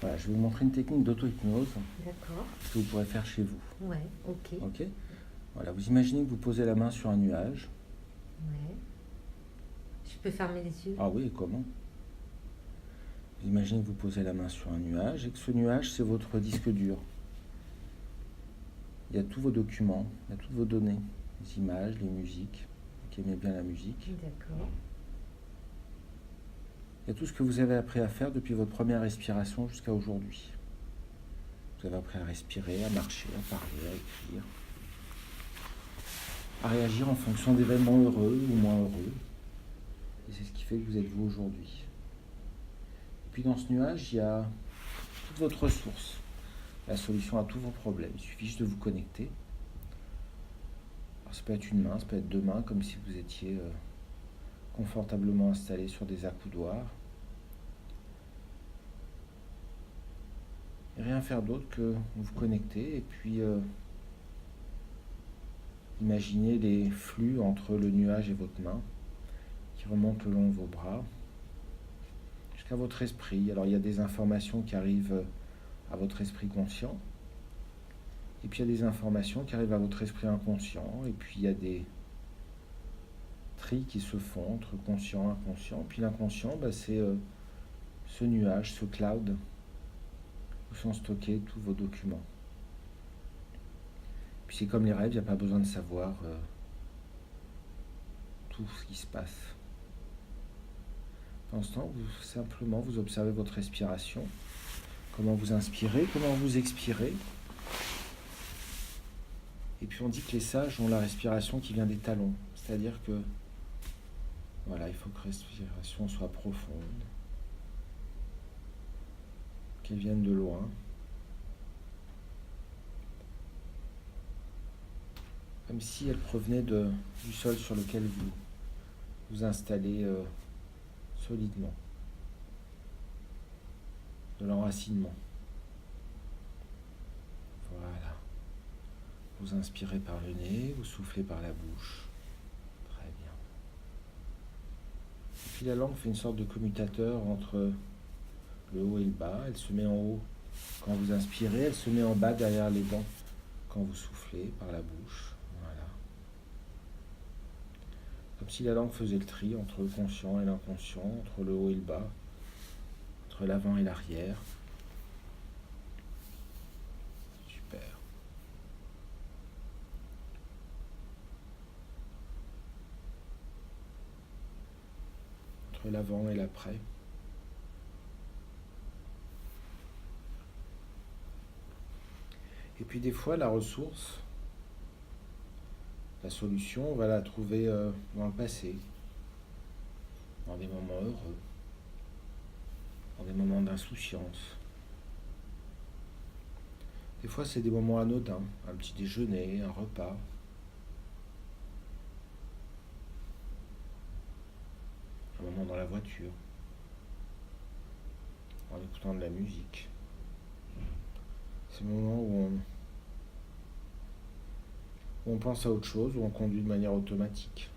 Voilà, je vais vous montrer une technique d'auto-hypnose D'accord. que vous pourrez faire chez vous. Ouais, ok. Ok. Voilà, vous imaginez que vous posez la main sur un nuage. Ouais. Je peux fermer les yeux? Ah oui, comment? Vous imaginez que vous posez la main sur un nuage et que ce nuage, c'est votre disque dur. Il y a tous vos documents, il y a toutes vos données, les images, les musiques, vous qui aimez bien la musique. D'accord. Il y a tout ce que vous avez appris à faire depuis votre première respiration jusqu'à aujourd'hui. Vous avez appris à respirer, à marcher, à parler, à écrire, à réagir en fonction d'événements heureux ou moins heureux. Et c'est ce qui fait que vous êtes vous aujourd'hui. Et puis dans ce nuage, il y a toute votre ressource, la solution à tous vos problèmes. Il suffit juste de vous connecter. Alors, ça peut être une main, ça peut être deux mains, comme si vous étiez confortablement installé sur des accoudoirs. Et rien faire d'autre que vous connecter et puis imaginez les flux entre le nuage et votre main qui remontent le long de vos bras jusqu'à votre esprit. Alors il y a des informations qui arrivent à votre esprit conscient et puis il y a des informations qui arrivent à votre esprit inconscient et puis il y a des tris qui se font entre conscient et inconscient. Puis l'inconscient, c'est ce nuage, ce cloud où sont stockés tous vos documents. Puis c'est comme les rêves, il n'y a pas besoin de savoir tout ce qui se passe. Pendant ce temps, simplement vous observez votre respiration, comment vous inspirez, comment vous expirez. Et puis on dit que les sages ont la respiration qui vient des talons, c'est-à-dire que voilà, il faut que la respiration soit profonde, qu'elle vienne de loin. Comme si elle provenait du sol sur lequel vous vous installez solidement, de l'enracinement. Voilà. Vous inspirez par le nez, vous soufflez par la bouche. Très bien. Et puis la langue fait une sorte de commutateur entre le haut et le bas. Elle se met en haut quand vous inspirez, elle se met en bas derrière les dents quand vous soufflez par la bouche. Voilà. Comme si la langue faisait le tri entre le conscient et l'inconscient, entre le haut et le bas, entre l'avant et l'arrière. Super. Entre l'avant et l'après. Et puis des fois, la ressource, la solution, on va la trouver dans le passé, dans des moments heureux, dans des moments d'insouciance. Des fois, c'est des moments anodins, un petit déjeuner, un repas. Un moment dans la voiture, en écoutant de la musique. C'est le moment où on pense à autre chose, où on conduit de manière automatique.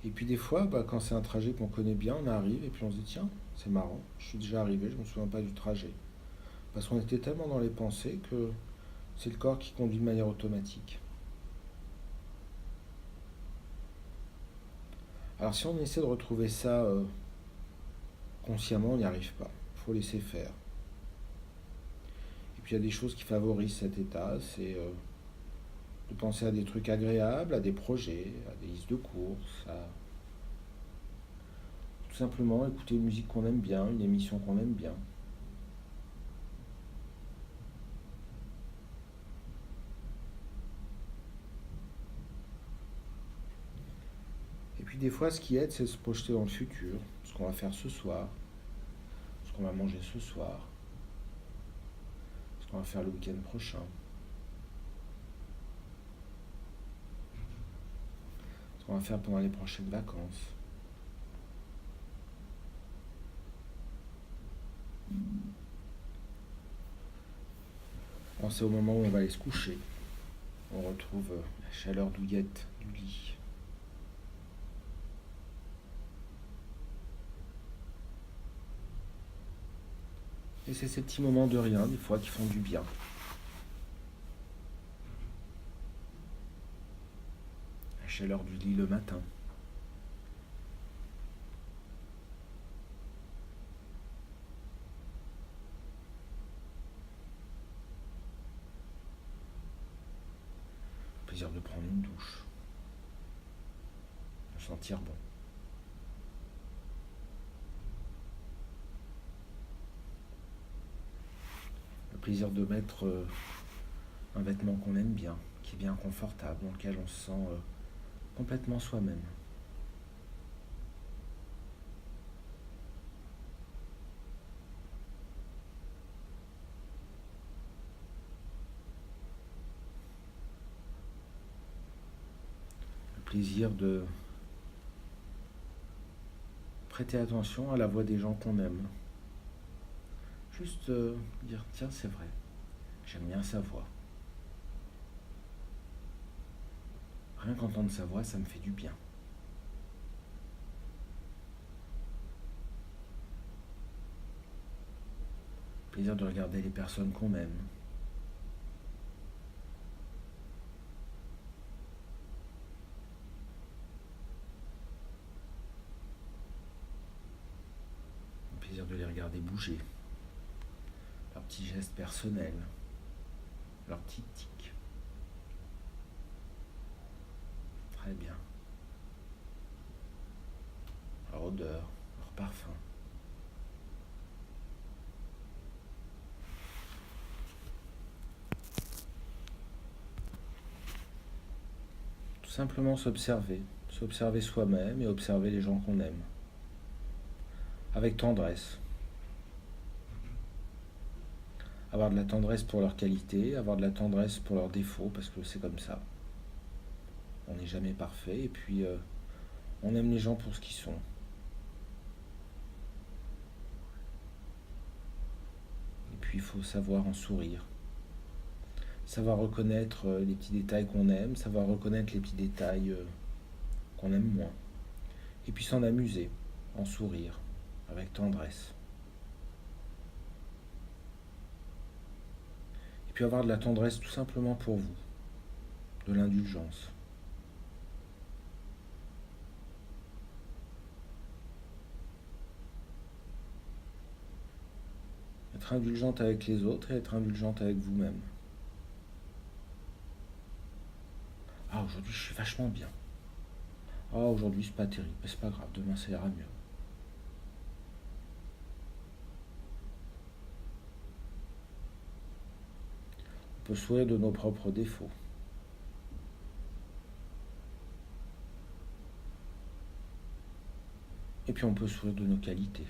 Et puis des fois, quand c'est un trajet qu'on connaît bien, on arrive et puis on se dit tiens, c'est marrant, je suis déjà arrivé, je ne me souviens pas du trajet. Parce qu'on était tellement dans les pensées que c'est le corps qui conduit de manière automatique. Alors si on essaie de retrouver ça consciemment, on n'y arrive pas. Il faut laisser faire. Et puis il y a des choses qui favorisent cet état, c'est de penser à des trucs agréables, à des projets, à des listes de courses, à tout simplement écouter une musique qu'on aime bien, une émission qu'on aime bien. Et puis des fois, ce qui aide, c'est de se projeter dans le futur, ce qu'on va faire ce soir, ce qu'on va manger ce soir, ce qu'on va faire le week-end prochain. Ce qu'on va faire pendant les prochaines vacances. Pensez au moment où on va aller se coucher. On retrouve la chaleur douillette du lit. Et c'est ces petits moments de rien, des fois, qui font du bien. La chaleur du lit le matin. Le plaisir de prendre une douche. De sentir bon. Le plaisir de mettre un vêtement qu'on aime bien, qui est bien confortable, dans lequel on se sent complètement soi-même. Le plaisir de prêter attention à la voix des gens qu'on aime. Juste dire, tiens, c'est vrai, j'aime bien sa voix. Rien qu'entendre sa voix, ça me fait du bien. Plaisir de regarder les personnes qu'on aime. Le plaisir de les regarder bouger. Leurs petits gestes personnels. Leurs petites tics. Très bien. Leur odeur, leur parfum. Tout simplement s'observer soi-même et observer les gens qu'on aime. Avec tendresse. Avoir de la tendresse pour leurs qualités, avoir de la tendresse pour leurs défauts, parce que c'est comme ça. On n'est jamais parfait, et puis on aime les gens pour ce qu'ils sont. Et puis il faut savoir en sourire. Savoir reconnaître les petits détails qu'on aime, savoir reconnaître les petits détails qu'on aime moins. Et puis s'en amuser, en sourire, avec tendresse. Et puis avoir de la tendresse tout simplement pour vous, de l'indulgence. Être indulgente avec les autres et être indulgente avec vous-même. Ah, aujourd'hui je suis vachement bien. Ah, aujourd'hui c'est pas terrible, mais c'est pas grave, demain ça ira mieux. On peut sourire de nos propres défauts. Et puis on peut sourire de nos qualités.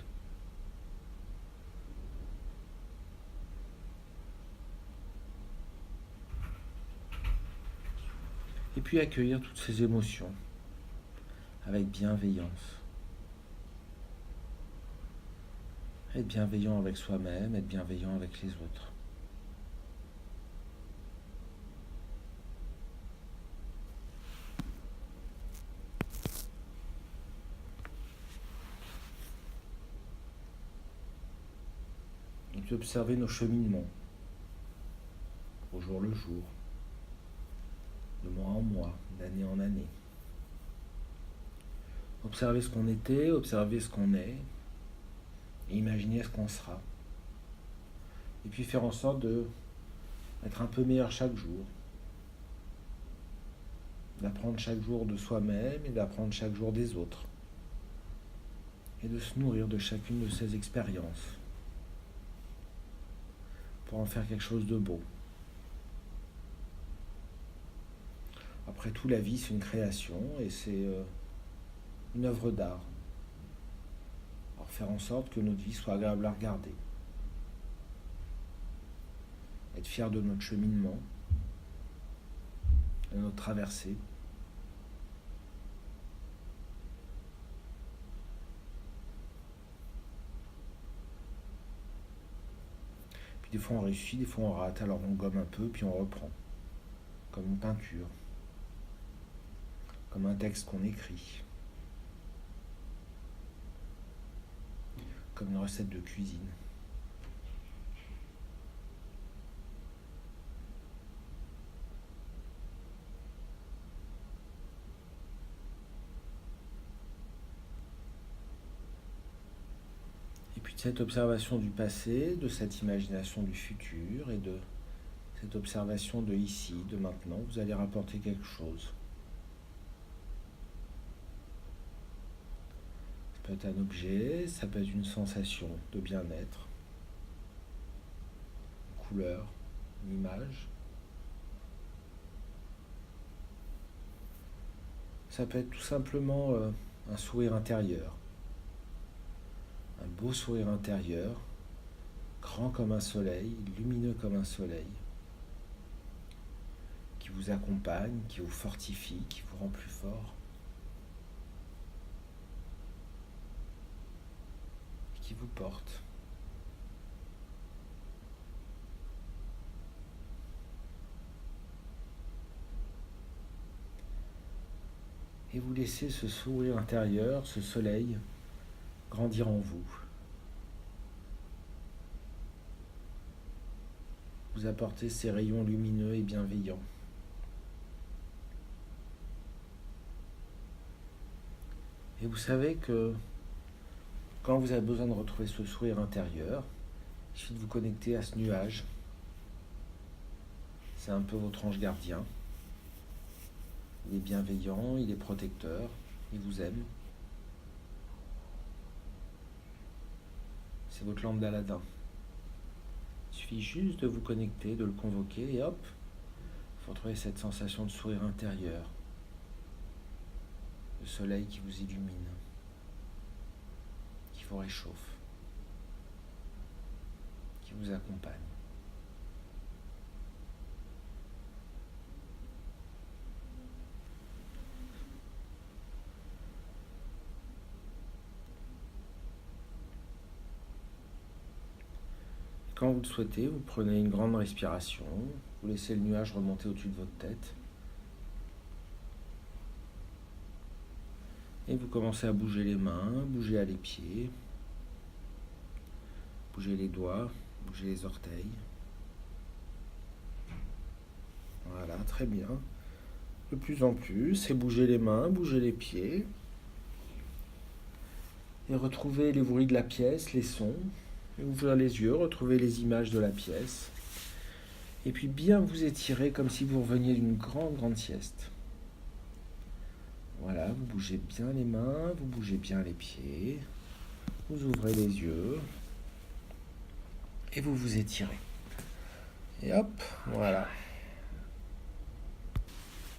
Et puis accueillir toutes ces émotions avec bienveillance. Être bienveillant avec soi-même, être bienveillant avec les autres. Et puis observer nos cheminements, au jour le jour, de mois en mois, d'année en année. Observer ce qu'on était, observer ce qu'on est, et imaginer ce qu'on sera. Et puis faire en sorte d'être un peu meilleur chaque jour. D'apprendre chaque jour de soi-même et d'apprendre chaque jour des autres. Et de se nourrir de chacune de ces expériences. Pour en faire quelque chose de beau. Après tout, la vie, c'est une création et c'est une œuvre d'art. Alors faire en sorte que notre vie soit agréable à regarder. Être fier de notre cheminement, de notre traversée. Puis des fois on réussit, des fois on rate, alors on gomme un peu, puis on reprend. Comme une peinture. Comme un texte qu'on écrit. Comme une recette de cuisine. puis de cette observation du passé, de cette imagination du futur et de cette observation de ici, de maintenant, vous allez rapporter quelque chose. Ça peut être un objet, ça peut être une sensation de bien-être, une couleur, une image. Ça peut être tout simplement un sourire intérieur, un beau sourire intérieur, grand comme un soleil, lumineux comme un soleil, qui vous accompagne, qui vous fortifie, qui vous rend plus fort, et qui vous porte. Et vous laissez ce sourire intérieur, ce soleil, grandir en vous. Vous apportez ces rayons lumineux et bienveillants. Et vous savez que quand vous avez besoin de retrouver ce sourire intérieur, il suffit de vous connecter à ce nuage. C'est un peu votre ange gardien. Il est bienveillant, il est protecteur, il vous aime. C'est votre lampe d'Aladin. Il suffit juste de vous connecter, de le convoquer et hop, vous retrouvez cette sensation de sourire intérieur, le soleil qui vous illumine, qui vous réchauffe, qui vous accompagne. Quand vous le souhaitez, vous prenez une grande respiration, vous laissez le nuage remonter au-dessus de votre tête et vous commencez à bouger les mains, bouger les pieds, bouger les doigts, bouger les orteils. Voilà, très bien. De plus en plus, et bouger les mains, bouger les pieds et retrouver les bruits de la pièce, les sons. Et ouvrir les yeux, retrouver les images de la pièce. Et puis bien vous étirer comme si vous reveniez d'une grande sieste. Voilà, vous bougez bien les mains, vous bougez bien les pieds. Vous ouvrez les yeux. Et vous vous étirez. Et hop, voilà.